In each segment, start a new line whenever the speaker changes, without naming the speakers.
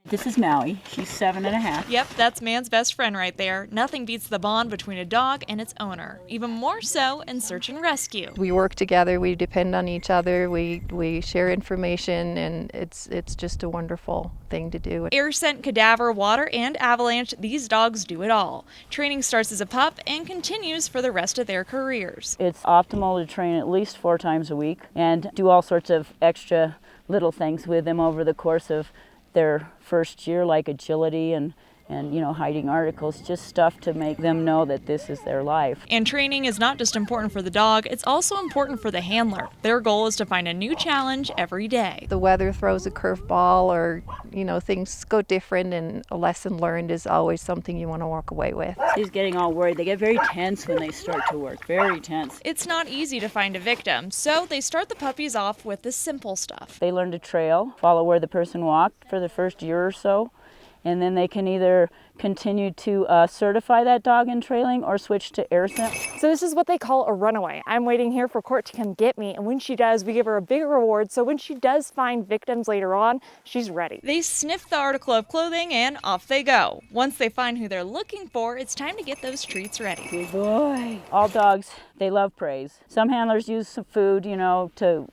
This is Maui. She's 7.5.
Yep, that's man's best friend right there. Nothing beats the bond between a dog and its owner, even more so in search and rescue.
We work together, we depend on each other, we share information, and it's just a wonderful thing to do.
Air scent, cadaver, water, and avalanche, these dogs do it all. Training starts as a pup and continues for the rest of their careers.
It's optimal to train at least 4 times a week and do all sorts of extra little things with them over the course of their first year, like agility and hiding articles, just stuff to make them know that this is their life.
And training is not just important for the dog, it's also important for the handler. Their goal is to find a new challenge every day.
The weather throws a curveball, or things go different, and a lesson learned is always something you want to walk away with.
She's getting all worried. They get very tense when they start to work, very tense.
It's not easy to find a victim, so they start the puppies off with the simple stuff.
They learn to trail, follow where the person walked for the first year or so, and then they can either continue to certify that dog in trailing or switch to air scent.
So this is what they call a runaway. I'm waiting here for Court to come get me, and when she does, we give her a big reward, so when she does find victims later on, she's ready.
They sniff the article of clothing and off they go. Once they find who they're looking for, it's time to get those treats ready.
Good boy. All dogs, they love praise. Some handlers use some food, to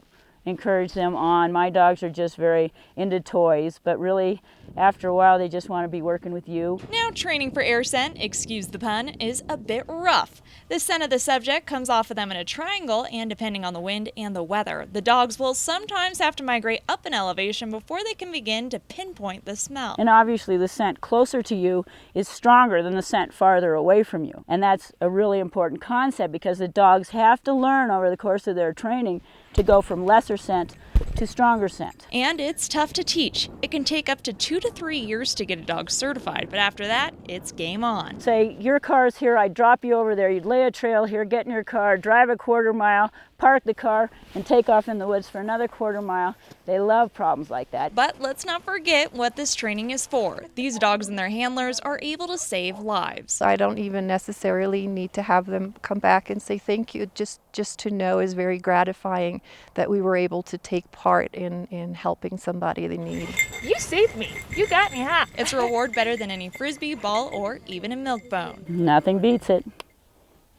encourage them on. My dogs are just very into toys, but really after a while they just want to be working with you.
Now training for air scent, excuse the pun, is a bit rough. The scent of the subject comes off of them in a triangle, and depending on the wind and the weather, the dogs will sometimes have to migrate up in elevation before they can begin to pinpoint the smell.
And obviously the scent closer to you is stronger than the scent farther away from you. And that's a really important concept, because the dogs have to learn over the course of their training to go from lesser scent to stronger scent.
And it's tough to teach. It can take up to 2 to 3 years to get a dog certified, but after that, it's game on.
Say, your car's here, I'd drop you over there, you'd lay a trail here, get in your car, drive a quarter mile, park the car, and take off in the woods for another quarter mile. They love problems like that.
But let's not forget what this training is for. These dogs and their handlers are able to save lives.
I don't even necessarily need to have them come back and say thank you. Just to know is very gratifying that we were able to take part in helping somebody in need.
You saved me. You got me, huh?
It's a reward better than any frisbee, ball, or even a milk bone.
Nothing beats it.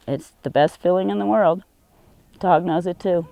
It's the best feeling in the world. Dog knows it too.